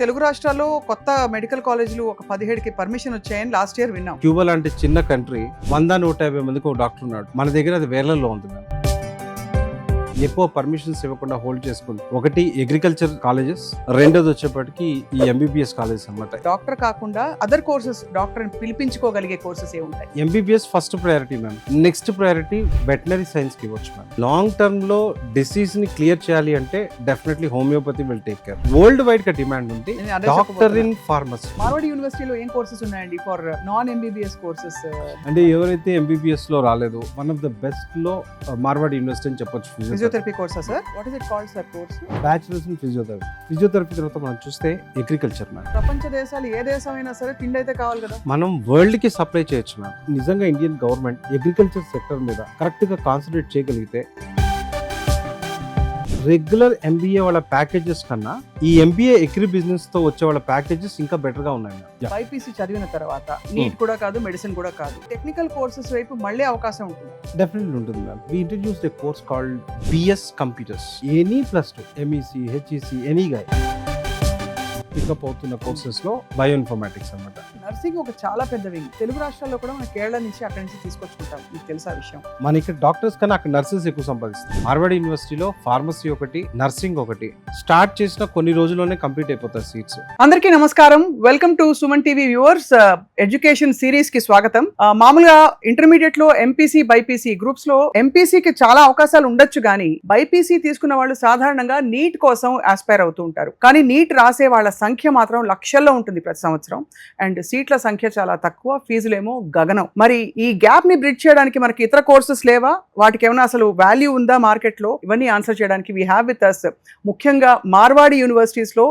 తెలుగు రాష్ట్రాల్లో కొత్త మెడికల్ కాలేజీలు ఒక 17కి పర్మిషన్ వచ్చాయని లాస్ట్ ఇయర్ విన్నాం. క్యూబా లాంటి చిన్న కంట్రీ 100-150 మందికి ఒక డాక్టర్ ఉన్నాడు. మన దగ్గర అది వేలల్లో ఉంది మ్యామ్. ఎక్కువ పర్మిషన్స్ ఇవ్వకుండా హోల్డ్ చేసుకుంది. ఒకటి అగ్రికల్చర్ కాలేజెస్, రెండోది వచ్చేప్పటికి ఈ ఎంబీబీఎస్ కాలేజెస్ అన్నమాట. డాక్టర్ కాకుండా అదర్ కోర్సెస్ డాక్టర్ పిలిపించుకోగలిగే కోర్సెస్ ఏ ఉంటాయి? MBBS first priority ma'am. Next priority veterinary science కి ఇవ్వచ్చు మ్యామ్. లాంగ్ టర్మ్ లో డిసీజ్ ని క్లియర్ చేయాలి అంటే definitely homeopathy will take care. Worldwide గా డిమాండ్ ఉంది. Doctor in pharmacy. మార్వాడి యూనివర్సిటీలో ఏం కోర్సెస్ ఉన్నాయండి ఫర్ నాన్ ఎంబీబీఎస్ కోర్సెస్? అంటే ఎవరైతే ఎంబీబీఎస్ లో రాలేదో వన్ ఆఫ్ ద బెస్ట్ లో మార్వాడి యూనివర్సిటీ అని చెప్పొచ్చు. ఫిజియోథెరపీ కోర్సా sir? What is it called sir course? Bachelors in physiotherapy. Physiotherapy తర్వాత మనం చూస్తే అగ్రికల్చర్ మ్యామ్. ప్రపంచ దేశాలు ఏ దేశం అయినా సరే తిండి అయితే కావాలి కదా. మనం వరల్డ్ కి సప్లై చేయొచ్చు మ్యామ్. నిజంగా ఇండియన్ గవర్నమెంట్ అగ్రికల్చర్ సెక్టర్ మీద కరెక్ట్ గా కాన్సన్ట్రేట్ చేయగలిగితే రెగ్యులర్ ఎంబీఏ వాళ్ళ ప్యాకేజెస్ కన్నా ఈ ఎంబీఏ అగ్రి బిజినెస్ తో వచ్చే వాళ్ళ ప్యాకేజెస్ ఇంకా బెటర్ గా ఉన్నాయి. బైపీసీ చదివిన తర్వాత నీట్ కూడా కాదు, మెడిసిన్ కూడా కాదు, టెక్నికల్ కోర్సెస్ వైపు మళ్ళీ అవకాశం ఉంటుంది. డెఫినెట్లీ ఉంటుంది ma'am. We introduced a course called BS computers. Any +2 MEC, HEC, any guy pick up అవుతున్న కోర్సెస్ లో బయో ఇన్ఫర్మాటిక్స్ అన్నమాట. నర్సింగ్ ఒక చాలా పెద్ద వింగ్. తెలుగు రాష్ట్రాల్లో కూడా మన కేరళ నుంచి అక్కడి నుంచి తీసుకొచ్చుకుంటాం. మీకు తెలుసా విషయం? మన ఇక్కడ డాక్టర్స్ కన్నా అక్కడ నర్సెస్ ఎక్కువ సంపాదిస్తారు. మార్వాడి యూనివర్సిటీలో ఫార్మసీ ఒకటి, నర్సింగ్ ఒకటి స్టార్ట్ చేసిన కొన్ని రోజుల్లోనే కంప్లీట్ అయిపోతాయి సీట్స్. అందరికీ నమస్కారం. Welcome to Suman TV viewers. Education series కి స్వాగతం. మామూలుగా ఇంటర్మీడియట్ లో ఎంపీసీ, బైపీసీ గ్రూప్స్ లో ఎంపీసీకి చాలా అవకాశాలు ఉండొచ్చు, కానీ బైపీసీ తీసుకున్న వాళ్ళు సాధారణంగా నీట్ కోసం ఆస్పైర్ అవుతూ ఉంటారు. కానీ నీట్ రాసే వాళ్ళ సంఖ్య మాత్రం లక్షల్లో ఉంటుంది ప్రతి సంవత్సరం. అండ్ సీట్ల సంఖ్య చాలా తక్కువ, ఫీజులేమో గగనం. మరి ఈ గ్యాప్ ని బ్రిడ్జ్ చేయడానికి మనకి ఇతర కోర్సెస్ లేవా? వాటికి ఏమైనా అసలు వాల్యూ ఉందా మార్కెట్ లో? ఇవన్నీ ఆన్సర్ చేయడానికి వీ హ్యావ్ విత్ అస్ ముఖ్యంగా మార్వాడి యూనివర్సిటీస్ లో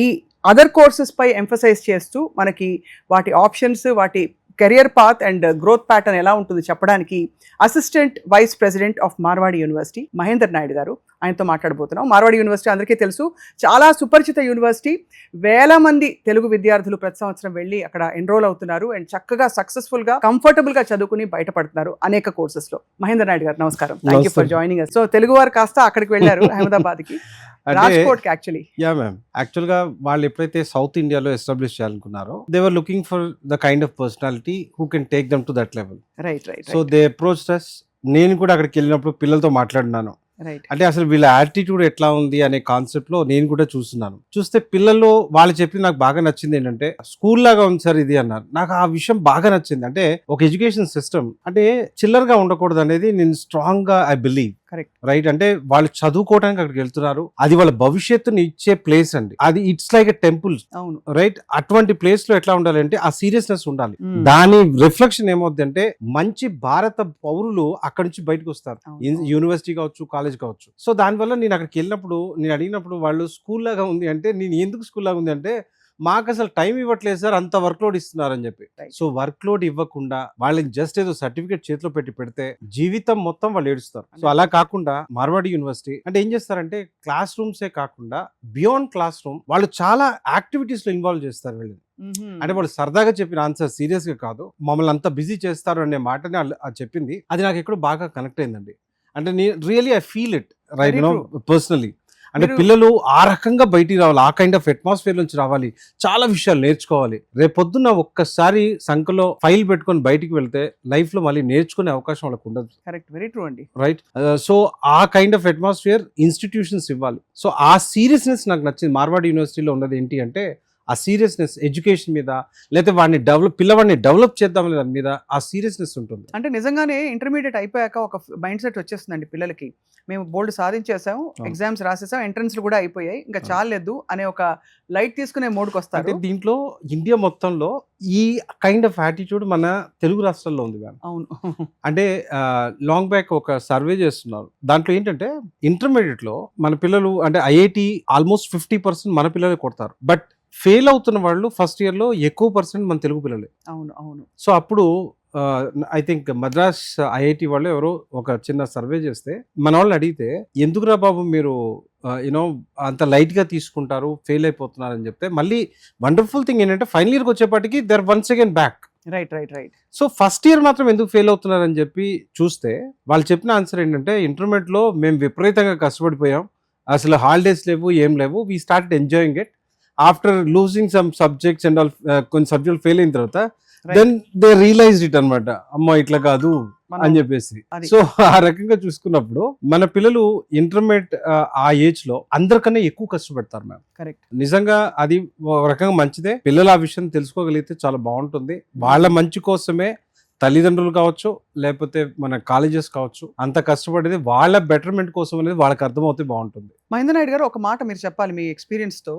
ఈ అదర్ కోర్సెస్ పై ఎంఫసైజ్ చేస్తూ మనకి వాటి ఆప్షన్స్, వాటి career path and growth pattern ఎలా ఉంటుంది చెప్పడానికి assistant vice president of Marwadi university Mahender Naidu garu, ఆయనతో మాట్లాడబోతున్నాం. మార్వాడి యూనివర్సిటీ అందరికీ తెలుసు, చాలా సుపరిచిత యూనివర్సిటీ. వేల మంది తెలుగు విద్యార్థులు ప్రతి సంవత్సరం వెళ్ళి అక్కడ ఎన్రోల్ అవుతున్నారు అండ్ చక్కగా సక్సెస్ఫుల్ గా కంఫర్టబుల్ గా చదువుకుని బయటపడుతున్నారు అనేక కోర్సెస్ లో. మహేందర్ నాయుడు గారు నమస్కారం. Thank you for joining us. So Telugu వారు కాస్త అక్కడికి వెళ్ళారు అహ్మదాబాద్ కి, Rajkot actually. Yeah ma'am. Actual గా వాళ్ళు ఎప్పుడైతే సౌత్ ఇండియాలో ఎస్టాబ్లిష్ చేయాలనుకున్నారో they were looking for the kind of personality who can take them to that level. Right right. So they approached us. నేను కూడా అక్కడికి వెళ్ళినప్పుడు పిల్లలతో మాట్లాడినాను. అంటే అసలు వీళ్ళ యాటిట్యూడ్ ఎట్లా ఉంది అనే కాన్సెప్ట్ లో నేను కూడా చూస్తున్నాను. చూస్తే పిల్లలు వాళ్ళు చెప్పి నాకు బాగా నచ్చింది ఏంటంటే స్కూల్ లాగా ఉంది సార్ ఇది అన్నారు. నాకు ఆ విషయం బాగా నచ్చింది. అంటే ఒక ఎడ్యుకేషన్ సిస్టమ్ అంటే చిల్లరగా ఉండకూడదు అనేది నేను స్ట్రాంగ్ గా ఐ బిలీవ్. Correct right. అంటే వాళ్ళు చదువుకోవడానికి అక్కడికి వెళ్తున్నారు, అది వాళ్ళ భవిష్యత్తుని ఇచ్చే ప్లేస్ అండి. అది ఇట్స్ లైక్ ఎ టెంపుల్. అవును రైట్. అటువంటి ప్లేస్ లో ఎట్లా ఉండాలి అంటే ఆ సీరియస్నెస్ ఉండాలి. దాని రిఫ్లెక్షన్ ఏమవుద్ది అంటే మంచి భారత పౌరులు అక్కడి నుంచి బయటకు వస్తారు. యూనివర్సిటీ కావచ్చు, కాలేజ్ కావచ్చు. సో దానివల్ల నేను అక్కడికి వెళ్ళినప్పుడు నేను అడిగినప్పుడు వాళ్ళు స్కూల్ లాగా ఉంది అంటే, నేను ఎందుకు స్కూల్ లాగా ఉంది అంటే మాకు అసలు టైం ఇవ్వట్లేదు సార్, అంత వర్క్ లోడ్ ఇస్తున్నారని చెప్పి. సో వర్క్ లోడ్ ఇవ్వకుండా వాళ్ళని జస్ట్ ఏదో సర్టిఫికేట్ చేతిలో పెడితే జీవితం మొత్తం వాళ్ళు ఏడుస్తారు. సో అలా కాకుండా మార్వాడి యూనివర్సిటీ అంటే ఏం చేస్తారంటే క్లాస్ రూమ్సే కాకుండా బియాండ్ క్లాస్ రూమ్ వాళ్ళు చాలా యాక్టివిటీస్ లో ఇన్వాల్వ్ చేస్తారు వీళ్ళని. అంటే వాళ్ళు సరదాగా చెప్పిన ఆన్సర్ సీరియస్ గా కాదు, మమ్మల్ని అంత బిజీ చేస్తారు అనే మాటని అది చెప్పింది. అది నాకు ఎక్కడో బాగా కనెక్ట్ అయిందండి. అంటే నేను really I feel it right no personally. అంటే పిల్లలు ఆ రకంగా బయటికి రావాలి, ఆ కైండ్ ఆఫ్ అట్మాస్ఫియర్ నుంచి రావాలి, చాలా విషయాలు నేర్చుకోవాలి. రేపొద్దున ఒక్కసారి సంఖలో ఫైల్ పెట్టుకొని బయటికి వెళ్తే లైఫ్ లో మళ్ళీ నేర్చుకునే అవకాశం వాళ్ళకి ఉండదు. కరెక్ట్, వెరీ ట్రూ అండి. రైట్. సో ఆ కైండ్ ఆఫ్ అట్మాస్ఫియర్ ఇన్స్టిట్యూషన్స్ ఇవ్వాలి. సో ఆ సీరియస్నెస్ నాకు నచ్చింది. మార్వాడి యూనివర్సిటీలో ఉన్నది ఏంటి అంటే ఆ సీరియస్నెస్ ఎడ్యుకేషన్ మీద, లేకపోతే వాడిని పిల్లవాడిని డెవలప్ చేద్దాం దాని మీద ఆ సీరియస్నెస్ ఉంటుంది. అంటే నిజంగానే ఇంటర్మీడియట్ అయిపోయాక ఒక మైండ్ సెట్ వచ్చేస్తుందండి పిల్లలకి. మేము బోల్డ్ సాధించేసాం, ఎగ్జామ్స్ రాసేసాం, ఎంట్రన్స్లు కూడా అయిపోయాయి, ఇంకా చాలేదు అనే ఒక లైట్ తీసుకునే మోడ్కి వస్తారు. అంటే దీంట్లో ఇండియా మొత్తంలో ఈ కైండ్ ఆఫ్ యాటిట్యూడ్ మన తెలుగు రాష్ట్రాల్లో ఉంది మ్యామ్. అవును. అంటే లాంగ్ బ్యాక్ ఒక సర్వే చేస్తున్నారు. దాంట్లో ఏంటంటే ఇంటర్మీడియట్ లో మన పిల్లలు అంటే ఐఐటి ఆల్మోస్ట్ 50% మన పిల్లలే కొడతారు. బట్ ఫెయిల్ అవుతున్న వాళ్ళు ఫస్ట్ ఇయర్ లో ఎక్కువ పర్సెంట్ మన తెలుగు పిల్లలే. అవును అవును. సో అప్పుడు ఐ థింక్ మద్రాస్ ఐఐటి వాళ్ళు ఎవరో ఒక చిన్న సర్వే చేస్తే మన వాళ్ళని అడిగితే ఎందుకురా బాబు మీరు యూనో అంత లైట్ గా తీసుకుంటారు, ఫెయిల్ అయిపోతున్నారు అని చెప్తే మళ్ళీ వండర్ఫుల్ థింగ్ ఏంటంటే ఫైనల్ ఇయర్కి వచ్చేప్పటికి there once again back. Right right right. So first year మాత్రం ఎందుకు ఫెయిల్ అవుతున్నారని చెప్పి చూస్తే వాళ్ళు చెప్పిన ఆన్సర్ ఏంటంటే ఇంటర్మీడియట్ లో మేము విపరీతంగా కష్టపడిపోయాం, అసలు హాలిడేస్ లేవు, ఏం లేవు, we start enjoying it. After losing some subjects and all కొన్ని సబ్జెక్ట్ ఫెయిల్ అయిన తర్వాత Right. Then they realize it అనమాట, అమ్మ ఇట్లా కాదు మనం అని చెప్పేసి. అది. సో ఆ రకంగా చూసుకున్నప్పుడు మన పిల్లలు ఇంటర్మీడియట్ ఆ ఏజ్ లో అందరికన్నా ఎక్కువ కష్టపడతారు మ్యామ్. కరెక్ట్. నిజంగా అది ఒక రకంగా మంచిదే. పిల్లలు ఆ విషయం తెలుసుకోగలిగితే చాలా బాగుంటుంది. వాళ్ళ మంచి కోసమే తల్లిదండ్రులు కావచ్చు, లేకపోతే మన కాలేజెస్ కావచ్చు, అంత కష్టపడేది వాళ్ళ బెటర్మెంట్ కోసం అనేది వాళ్ళకి అర్థమవుతే బాగుంటుంది. మహేంద్ర నాయుడు గారు, ఒక మాట మీరు చెప్పాలి మీ ఎక్స్పీరియన్స్ తో.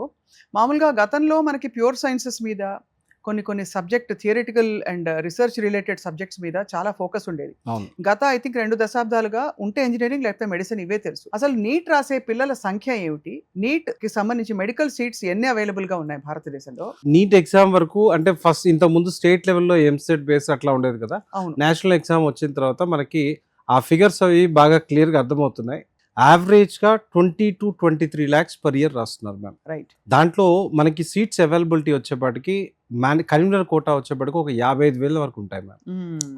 మామూలుగా గతంలో మనకి ప్యూర్ సైన్సెస్ మీద కొన్ని subject theoretical and research related subjects మీద చాలా ఫోకస్ ఉండేది. అవును. గత ఐ థింక్ 2 దశాబ్దాలుగా ఉంటే ఇంజనీరింగ్ లేకపోతే మెడిసిన్ ఇవే తెలుసు. అసలు నీట్ రాసే పిల్లల సంఖ్య ఏమిటి? నీట్ కి సంబంధించి మెడికల్ సీట్స్ ఎన్ని అవైలబుల్ గా ఉన్నాయి భారతదేశంలో? నీట్ ఎగ్జామ్ వరకు అంటే ఫస్ట్ ఇంత ముందు స్టేట్ లెవెల్లో ఎంసెట్ బేస్ అట్లా ఉండేది కదా. అవును. నేషనల్ ఎగ్జామ్ వచ్చిన తర్వాత మనకి ఆ ఫిగర్స్ అవి బాగా క్లియర్ గా అర్థమవుతున్నాయి. యావరేజ్ గా 20 to 23 lakhs పర్ ఇయర్ రాస్తున్నారు మ్యామ్. రైట్. దాంట్లో మనకి సీట్స్ అవైలబిలిటీ వచ్చేపాటికి కరీంనగర్ కోటా వచ్చేప్పటికి ఒక 55,000 వరకు ఉంటాయి ma'am,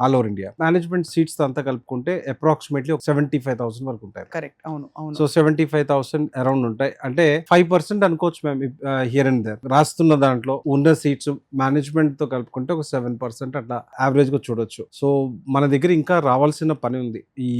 all over India. Management seats అంతా కలుపుకుంటే అప్రాక్సిమేట్లీ ఒక 75,000 వరకు ఉంటాయి. కరెక్ట్. అవును, అవును. సో 75,000 అరౌండ్ ఉంటాయి. అంటే 5% అనుకోవచ్చు మ్యామ్ హియర్ అండ్ దేర్. రాస్తున్న దాంట్లో ఉన్న సీట్స్ మేనేజ్మెంట్ తో కలుపుకుంటే ఒక 7% అట్లా యావరేజ్ గా చూడొచ్చు. సో మన దగ్గర ఇంకా రావాల్సిన పని ఉంది. ఈ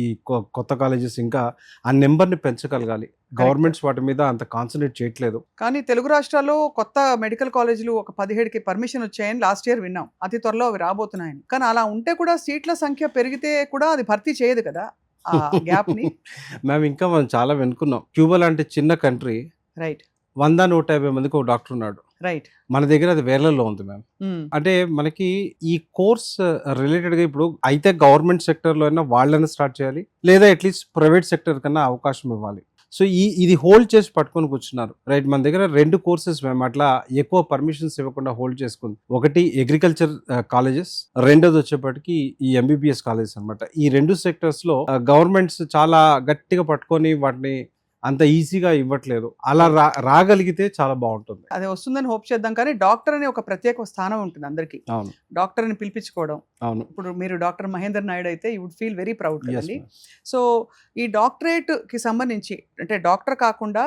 కొత్త కాలేజెస్ ఇంకా ఆ నెంబర్ ని పెంచగలగాలి. గవర్నమెంట్స్ వాటి మీద అంత కాన్సన్ట్రేట్ చేయట్లేదు. కానీ తెలుగు రాష్ట్రాల్లో కొత్త మెడికల్ కాలేజీలు ఒక 17కి పర్మిషన్ వచ్చాయని లాస్ట్ ఇయర్ విన్నాం. అతి త్వరలో అవి రాబోతున్నాయని. కానీ అలా ఉంటే కూడా సీట్ల సంఖ్య పెరిగితే కూడా అది భర్తీ చేయదు కదా ఆ గ్యాప్ ని. మేము ఇంకా మనం చాలా వెనుకున్నాం. క్యూబా లాంటి చిన్న కంట్రీ రైట్. 100-150 మందికి ఒక డాక్టర్ ఉన్నాడు. రైట్. మన దగ్గర అది వేలల్లో ఉంది మ్యామ్. అంటే మనకి ఈ కోర్స్ రిలేటెడ్ గా ఇప్పుడు అయితే గవర్నమెంట్ సెక్టర్ లో అయినా వాళ్ళని స్టార్ట్ చేయాలి, లేదా అట్లీస్ట్ ప్రైవేట్ సెక్టర్ కన్నా అవకాశం ఇవ్వాలి. సో ఇది హోల్డ్ చేసి పట్టుకొని కూర్చున్నారు. రైట్. మన దగ్గర 2 కోర్సెస్ మేము అట్లా ఎక్కువ పర్మిషన్స్ ఇవ్వకుండా హోల్డ్ చేసుకుంది. ఒకటి అగ్రికల్చర్ కాలేజెస్, రెండోది వచ్చేప్పటికి ఈ ఎంబీబీఎస్ కాలేజెస్ అనమాట. ఈ 2 సెక్టర్స్ లో గవర్నమెంట్స్ చాలా గట్టిగా పట్టుకొని వాటిని అంత ఈజీగా ఇవ్వట్లేదు. అలా రాగలిగితే చాలా బాగుంటుంది. అది వస్తుందని హోప్ చేద్దాం. కానీ డాక్టర్ అనే ఒక ప్రత్యేక స్థానం ఉంటుంది అందరికి. అవును. డాక్టర్ అని పిలిపించుకోవడం. అవును. ఇప్పుడు మీరు డాక్టర్ మహేందర్ నాయుడు అయితే you would feel very proud Yes, కదండి. ma'am. సో ఈ డాక్టరేట్ కి సంబంధించి అంటే డాక్టర్ కాకుండా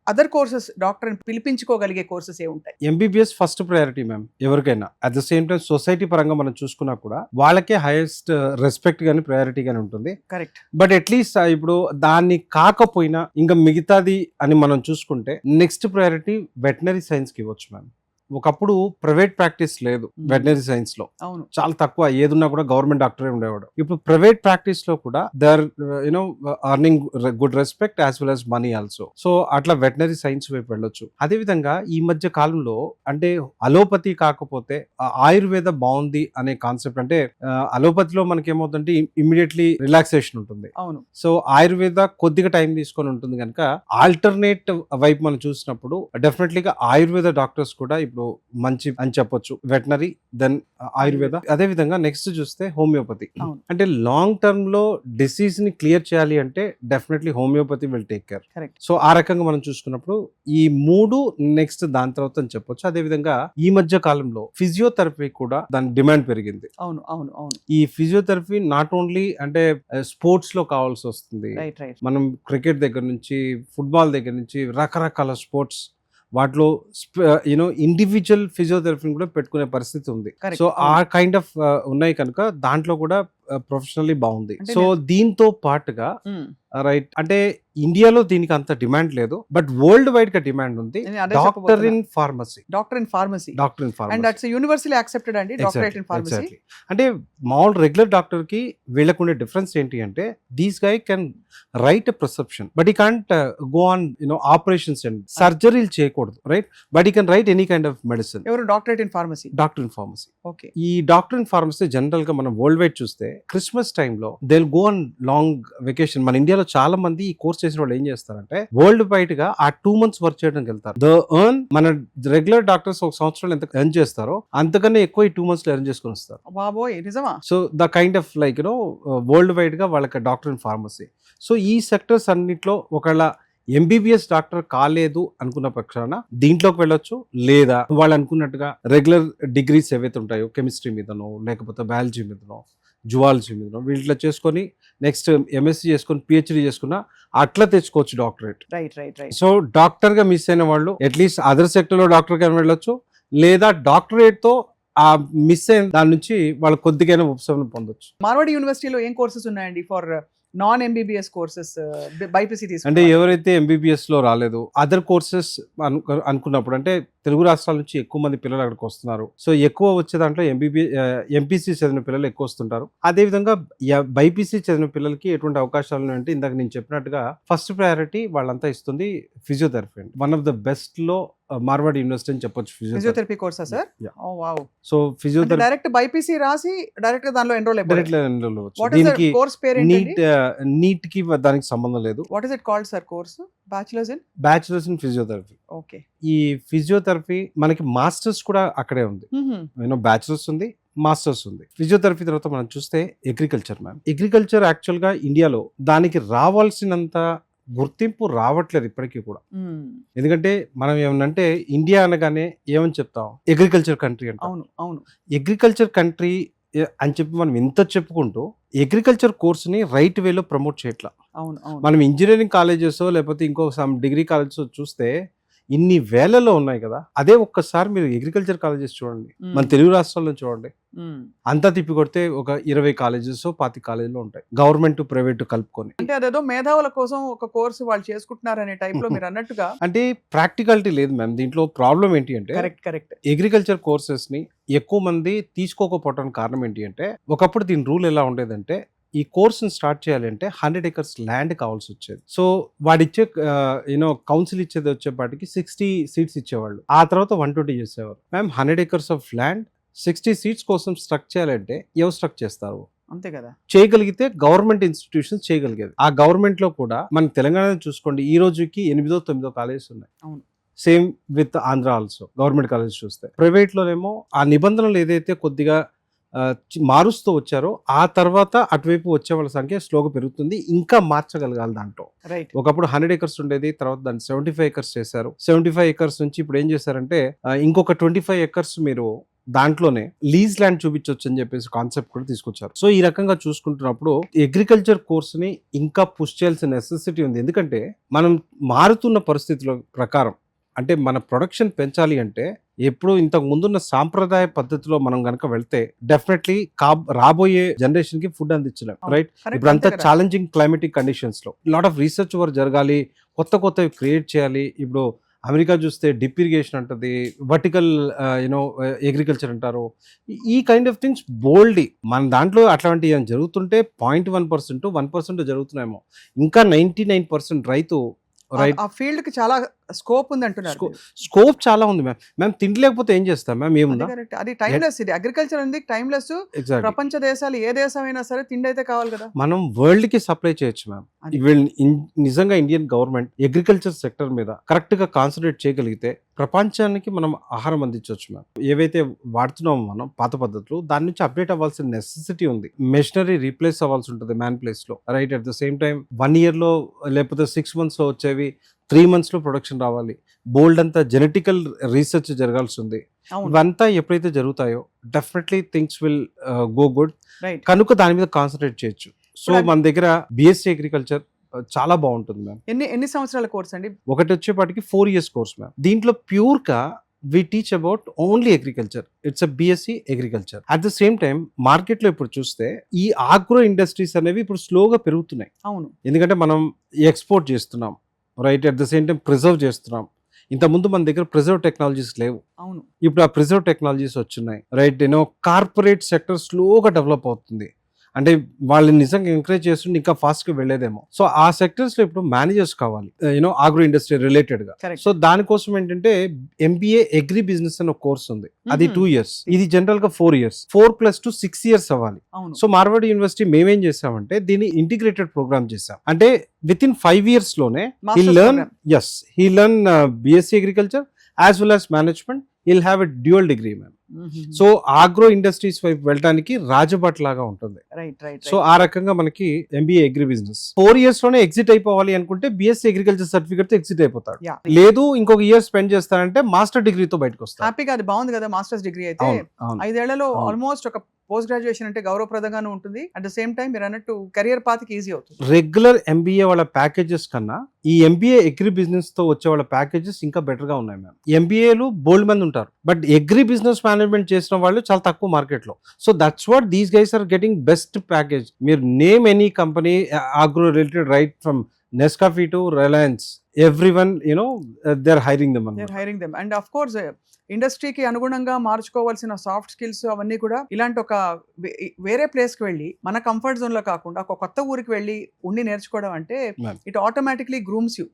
అదర్ కోర్సెస్ డాక్టర్ పిలిపించుకోగలిగే కోర్సెస్ ఏ ఉంటాయి? ఎంబీబీఎస్ ఫస్ట్ ప్రయారిటీ మ్యామ్ ఎవరికైనా. At the same time society పరంగా మనం చూసుకున్నా కూడా వాళ్ళకే హైయెస్ట్ రెస్పెక్ట్ గానీ ప్రయారిటీ గానీ ఉంటుంది. కరెక్ట్. బట్ అట్లీస్ట్ ఇప్పుడు దాన్ని కాకపోయినా ఇంకా మిగతాది అని మనం చూసుకుంటే నెక్స్ట్ ప్రయారిటీ వెటనరీ సైన్స్ కి ఇవ్వచ్చు మ్యామ్. ఒకప్పుడు ప్రైవేట్ ప్రాక్టీస్ లేదు వెటనరీ సైన్స్ లో, అవును. చాలా తక్కువ. ఏదున్నా కూడా గవర్నమెంట్ డాక్టరే ఉండేవాడు. ఇప్పుడు ప్రైవేట్ ప్రాక్టీస్ లో కూడా they are earning good respect as well as money also. So అట్లా వెటనరీ సైన్స్ వైపు వెళ్ళొచ్చు. అదే విధంగా ఈ మధ్య కాలంలో అంటే అలోపతి కాకపోతే ఆయుర్వేద బాగుంది అనే కాన్సెప్ట్. అంటే అలోపతిలో మనకి ఏమవుతుందంటే ఇమ్మీడియట్లీ రిలాక్సేషన్ ఉంటుంది. అవును. సో ఆయుర్వేద కొద్దిగా టైం తీసుకొని ఉంటుంది కనుక ఆల్టర్నేట్ వైపు మనం చూసినప్పుడు డెఫినెట్లీగా ఆయుర్వేద డాక్టర్స్ కూడా ఇప్పుడు మంచి అని చెప్పొచ్చు. Veterinary, then Ayurveda. అదే విధంగా నెక్స్ట్ చూస్తే హోమియోపతి. అవును. అంటే లాంగ్ టర్మ్ లో డిసీజ్ ని క్లియర్ చేయాలి అంటే definitely homeopathy will take care. Correct. So ఆ రకంగా మనం చూసుకున్నప్పుడు ఈ 3 నెక్స్ట్ దాని తర్వాత అని చెప్పొచ్చు. అదే విధంగా ఈ మధ్య కాలంలో ఫిజియోథెరపీ కూడా దాని డిమాండ్ పెరిగింది. అవును, అవును, అవును. ఈ ఫిజియోథెరపీ నాట్ ఓన్లీ అంటే స్పోర్ట్స్ లో కావాల్సి వస్తుంది. Right, right. మనం క్రికెట్ దగ్గర నుంచి ఫుట్బాల్ దగ్గర నుంచి రకరకాల స్పోర్ట్స్ వాటిలో ఇండివిజువల్ ఫిజియోథెరపీని కూడా పెట్టుకునే పరిస్థితి ఉంది. Correct. సో ఆ కైండ్ ఆఫ్ ఉన్నాయి కనుక దాంట్లో కూడా ప్రొఫెషనల్లీ బాగుంది. అంటే సో దీంతో పాటుగా మ్మ్. రైట్ అంటే ఇండియాలో దీనికి అంత డిమాండ్ లేదు, బట్ వరల్డ్ వైడ్ గా డిమాండ్ ఉంది. నేను అదే డాక్టర్ చెప్పబోతున్నా. In pharmacy. Doctor in pharmacy. Doctor in and pharmacy that's universally accepted అండి, డాక్టరేట్ ఇన్ ఫార్మసీ. అంటే మామూలు రెగ్యులర్ డాక్టర్ కి వీళ్ళకు ఉండే డిఫరెన్స్ ఏంటి అంటే these guy can write a prescription but he can't go on operations and సర్జరీలు చేయకూడదు. Right. But he can write any kind of medicine. ఎవరు doctorate in pharmacy? Doctor in pharmacy. Okay. ఈ doctor in pharmacy general గా మనం worldwide చూస్తే Christmas టైంలో they will go on long vacation. మన ఇండియాలో చాలా మంది ఈ కోర్స్ చేసిన వాళ్ళు ఏం చేస్తారంటే వరల్డ్ వైడ్ గా ఆ 2 months వర్క్ చేయడానికి వెళ్తారు. ద ఎర్న్ మన రెగ్యులర్ డాక్టర్స్ ఒక సంవత్సరాలు ఎంత ఎర్న్ చేస్తారో అంతకన్నా ఎక్కువ ఈ 2 months లో ఎర్న్ చేసుకొని వస్తారు. బాబోయ్, నిజమా? So the kind of like world wide గా వాళ్ళకి డాక్టర్ ఇన్ ఫార్మసీ. సో ఈ సెక్టర్స్ అన్నిట్లో ఒకవేళ ఎంబీబీఎస్ డాక్టర్ కాలేదు అనుకున్న పక్షాన దీంట్లోకి వెళ్ళొచ్చు, లేదా వాళ్ళు అనుకున్నట్టుగా రెగ్యులర్ డిగ్రీస్ ఏవైతే ఉంటాయో కెమిస్ట్రీ మీదనో లేకపోతే బయాలజీ మీదనో జువాలజీ మీద వీటిలో చేసుకొని నెక్స్ట్ ఎంఎస్సీ చేసుకొని పిహెచ్డి చేసుకున్నా అట్లా తెచ్చుకోవచ్చు డాక్టరేట్. రైట్ సో డాక్టర్ గా మిస్ అయిన వాళ్ళు అట్లీస్ట్ అదర్ సెక్టర్ లో డాక్టర్ గా వెళ్ళొచ్చు, లేదా డాక్టరేట్ తో ఆ మిస్ అయిన దాని నుంచి వాళ్ళు కొద్దిగైనా ఉపశమనం పొందొచ్చు. మార్వాడి యూనివర్సిటీలో ఏం కోర్సెస్ ఉన్నాయండి for non MBBS courses BiPC అంటే తీసుకుంటే? ఎవరైతే ఎంబీబీఎస్ లో రాలేదు అదర్ కోర్సెస్ అనుకున్నప్పుడు, అంటే తెలుగు రాష్ట్రాల నుంచి ఎక్కువ మంది పిల్లలు అక్కడికి వస్తున్నారు. సో ఎక్కువ వచ్చే దాంట్లో ఎంపీసీ చదివిన పిల్లలు ఎక్కువ వస్తుంటారు. అదే విధంగా బైపీసీ చదివిన పిల్లలకి ఎటువంటి అవకాశాలు అంటే ఇందాక నేను చెప్పినట్టుగా ఫస్ట్ ప్రయారిటీ వాళ్ళంతా ఇస్తుంది physiotherapy. One of the best లో మార్వాడి యూనివర్సిటీ అని చెప్పొచ్చు ఫిజియోథెరపీ కోర్సా sir? Oh wow. So physiotherapy direct BiPC రాసి డైరెక్ట్ గా దానిలో ఎన్రోల్ డైరెక్ట్ అయిపోయారు. దీనికి కోర్స్ పేరు ఏంటండి? నీట్ కి దానికి సంబంధం లేదు. What is it called sir course? Bachelors in physiotherapy. Okay. ఈ ఫిజియోథెరపీ మనకి మాస్టర్స్ కూడా అక్కడే ఉంది. బ్యాచులర్స్ ఉంది, మాస్టర్స్ ఉంది. ఫిజియోథెరపీ తర్వాత మనం చూస్తే అగ్రికల్చర్. మ్యామ్ అగ్రికల్చర్ యాక్చువల్ గా ఇండియాలో దానికి రావాల్సినంత గుర్తింపు రావట్లేదు ఇప్పటికీ కూడా. ఎందుకంటే మనం ఏమనంటే ఇండియా అనగానే ఏమని చెప్తాం, అగ్రికల్చర్ కంట్రీ అంటే. అవును. అగ్రికల్చర్ కంట్రీ అని చెప్పి మనం ఎంత చెప్పుకుంటూ అగ్రికల్చర్ కోర్స్ని రైట్ వేలో ప్రమోట్ చేయట్లా. మనం ఇంజనీరింగ్ కాలేజెస్ లేకపోతే ఇంకో సమ్ డిగ్రీ కాలేజెస్ చూస్తే ఇన్ని వేలలో ఉన్నాయి కదా. అదే ఒక్కసారి మీరు అగ్రికల్చర్ కాలేజెస్ చూడండి, మన తెలుగు రాష్ట్రాల్లో చూడండి, అంతా తిప్పి కొడితే ఒక 20 కాలేజెస్ 25 కాలేజీలు ఉంటాయి, గవర్నమెంట్ ప్రైవేట్ కలుపుకొని. అంటే అదేదో మేధావుల కోసం ఒక కోర్సు వాళ్ళు చేసుకుంటున్నారు అనే టైప్ లో మీరు అన్నట్టుగా. అంటే ప్రాక్టికాలిటీ లేదు మ్యామ్ దీంట్లో. ప్రాబ్లం ఏంటి అంటే కరెక్ట్ అగ్రికల్చర్ కోర్సెస్ ని ఎక్కువ మంది తీసుకోకపోవడానికి కారణం ఏంటి అంటే, ఒకప్పుడు దీని రూల్ ఎలా ఉండేదంటే ఈ కోర్సుని స్టార్ట్ చేయాలంటే 100 acres ల్యాండ్ కావాల్సి వచ్చేది. సో వాడిచ్చే కౌన్సిల్ ఇచ్చేది వచ్చేపాటికి 60 seats ఇచ్చేవాళ్ళు. ఆ తర్వాత 120 చేసేవారు. Ma'am 100 acres of land 60 seats కోసం స్ట్రక్ చేయాలంటే ఎవరు స్ట్రక్ చేస్తారు? అంతే కదా. చేయగలిగితే గవర్నమెంట్ ఇన్స్టిట్యూషన్స్ చేయగలిగేది. ఆ గవర్నమెంట్ లో కూడా మన తెలంగాణ చూసుకోండి, ఈ రోజుకి 8వ 9వ కాలేజెస్ ఉన్నాయి. అవును. Same with Andhra also. Government college చూస్తే ప్రైవేట్ లోనేమో ఆ నిబంధనలు ఏదైతే కొద్దిగా మారుస్తూ వచ్చారో ఆ తర్వాత అటువైపు వచ్చే వాళ్ళ సంఖ్య స్లోగా పెరుగుతుంది. ఇంకా మార్చగలగాలి దాంట్లో. ఒకప్పుడు 100 acres ఉండేది, తర్వాత దాన్ని 75 acres చేశారు. 75 acres నుంచి ఇప్పుడు ఏం చేశారంటే ఇంకొక 25 acres మీరు దాంట్లోనే లీజ్ ల్యాండ్ చూపించవచ్చు అని చెప్పేసి కాన్సెప్ట్ కూడా తీసుకొచ్చారు. సో ఈ రకంగా చూసుకుంటున్నప్పుడు అగ్రికల్చర్ కోర్స్ ని ఇంకా పుష్ చేయాల్సిన నెసెసిటీ ఉంది. ఎందుకంటే మనం మారుతున్న పరిస్థితుల ప్రకారం, అంటే మన ప్రొడక్షన్ పెంచాలి అంటే ఎప్పుడు ఇంతకు ముందున్న సాంప్రదాయ పద్ధతిలో మనం గనక వెళ్తే డెఫినెట్లీ రాబోయే జనరేషన్ కి ఫుడ్ అందించలేం. రైట్. ఇప్పుడు అంతా ఛాలెంజింగ్ క్లైమేటిక్ కండిషన్స్ లో లాట్ ఆఫ్ రీసెర్చ్ వర్క్ జరగాలి, కొత్తవి క్రియేట్ చేయాలి. ఇప్పుడు అమెరికా చూస్తే డ్రిప్ ఇరిగేషన్ అంటది, వర్టికల్ అగ్రికల్చర్ అంటారు. ఈ కైండ్ ఆఫ్ థింగ్స్ బోల్డ్లీ మన దాంట్లో అట్లాంటివి ఏం జరుగుతుంటే 0.1% 1% జరుగుతున్నాయేమో. ఇంకా 99% రైతు ఆ ఫీల్డ్ కి చాలా స్కోప్ ఉంది అంటున్నారు. స్కోప్ చాలా ఉంది మ్యామ్. మ్యామ్ తిండి లేకపోతే ఏం చేస్తాం మ్యామ్? ఏముందా? అది టైమ్లెస్. ఇది అగ్రికల్చర్ అనేది టైమ్లెస్. ప్రపంచ దేశాలు ఏ దేశం అయినా సరే తిండి అయితే కావాలి కదా. మనం వరల్డ్ కి సప్లై చేయొచ్చు మ్యామ్. నిజంగా ఇండియన్ గవర్నమెంట్ అగ్రికల్చర్ సెక్టర్ మీద కరెక్ట్ గా కాన్సన్ట్రేట్ చేయగలిగితే ప్రపంచానికి మనం ఆహారం అందించవచ్చు మ్యామ్. ఏవైతే వాడుతున్నామో మనం పాత పద్ధతులు, దాని నుంచి అప్డేట్ అవ్వాల్సిన నెసెసిటీ ఉంది. మెషినరీ రీప్లేస్ అవ్వాల్సి ఉంటుంది మ్యాన్ ప్లేస్ లో. Right. At the same time 1 year లో లేకపోతే 6 months లో వచ్చేవి 3 months లో ప్రొడక్షన్ రావాలి. బోల్డ్ అంతా జెనెటికల్ రీసెర్చ్ జరగాల్సి ఉంది. ఇవంతా ఎప్పుడైతే జరుగుతాయో definitely things will go good. కనుక దాని మీద కాన్సన్ట్రేట్ చేయొచ్చు. సో మన దగ్గర బిఎస్సీ అగ్రికల్చర్ చాలా బాగుంటుంది మ్యామ్. ఎన్ని సంవత్సరాల కోర్స్ అండి? ఒకటి వచ్చేపాటికి 4 years కోర్స్ మ్యామ్. దీంట్లో ప్యూర్ గా we teach about only agriculture. It's a BSc agriculture. At the same time market లో ఇప్పుడు చూస్తే ఈ ఆగ్రో ఇండస్ట్రీస్ అనేవి ఇప్పుడు స్లోగా పెరుగుతున్నాయి. అవును. ఎందుకంటే మనం ఎక్స్పోర్ట్ చేస్తున్నాం. Right. At the same time preserve చేస్తున్నాం. ఇంతకుముందు మన దగ్గర ప్రిజర్వ్ టెక్నాలజీస్ లేవు. అవును. ఇప్పుడు ఆ ప్రిజర్వ్ టెక్నాలజీస్ వచ్చినాయి. రైట్. కార్పొరేట్ సెక్టర్ స్లోగా డెవలప్ అవుతుంది. అంటే వాళ్ళని నిజంగా ఎంకరేజ్ చేస్తుంటే ఇంకా ఫాస్ట్ గా వెళ్లేదేమో. సో ఆ సెక్టర్స్ లో ఇప్పుడు మేనేజర్స్ కావాలి, ఆగ్రో ఇండస్ట్రీ రిలేటెడ్ గా. సో దానికోసం ఏంటంటే MBA అగ్రి బిజినెస్ అని ఒక కోర్స్ ఉంది. అది 2 years. ఇది జనరల్ గా 4 years. 4 + 2 6 years అవ్వాలి. సో మార్వాడి యూనివర్సిటీ మేమేం చేసామంటే దీన్ని ఇంటిగ్రేటెడ్ ప్రోగ్రామ్ చేసాం. అంటే విత్ ఇన్ 5 years లోనే he learn BSc agriculture as well as management. he'll have a dual degree ma'am. So agro industries వైపు వెళ్ళడానికి రాజబాట్ లాగా ఉంటుంది. సో ఆ రకంగా మనకి MBA అగ్రి బిజినెస్ 4 years లోనే ఎగ్జిట్ అయిపోవాలి అనుకుంటే BSc అగ్రికల్చర్ సర్టిఫికేట్ తో ఎగ్జిట్ అయిపోతాడు. లేదు ఇంకొక ఇయర్ స్పెండ్ చేస్తారంటే మాస్టర్ డిగ్రీతో బయటకు వస్తారు. హ్యాపీగా. అది బాగుంది కదా మాస్టర్స్ డిగ్రీ అయితే. 5 ఏళ్లలో ఆల్మోస్ట్ ఒక పోస్ట్ గ్రాడ్యుయేషన్ అంటే గౌరవప్రదంగానే ఉంటుంది, అట్ ద సేమ్ టైం మీరు అన్నట్టు కెరియర్ పాత్కి ఈజీ అవుతుంది. రెగ్యులర్ ఎంబీఏ వాళ్ళ ప్యాకేజెస్ కన్నా ఈ ఎంబీఏ అగ్రి బిజినెస్ తో వచ్చే వాళ్ళ ప్యాకేజెస్ ఇంకా బెటర్ గా ఉన్నాయి మ్యామ్. ఎంబీఏలు బోల్డ్ మంది ఉంటారు, బట్ అగ్రి బిజినెస్ మేనేజ్మెంట్ చేసిన వాళ్ళు చాలా తక్కువ మార్కెట్ లో. So that's what these guys are getting best package. మీరు name any company agro related right from Nescafe to Reliance, everyone, they're hiring them. And of course, ఇండస్ట్రీకి అనుగుణంగా మార్చుకోవాల్సిన soft skills అవన్నీ కూడా ఇలాంటి ఒక వేరే ప్లేస్కి వెళ్ళి మన కంఫర్ట్ జోన్ లో కాకుండా ఒక కొత్త ఊరికి వెళ్ళి ఉండి నేర్చుకోవడం అంటే it automatically grooms you.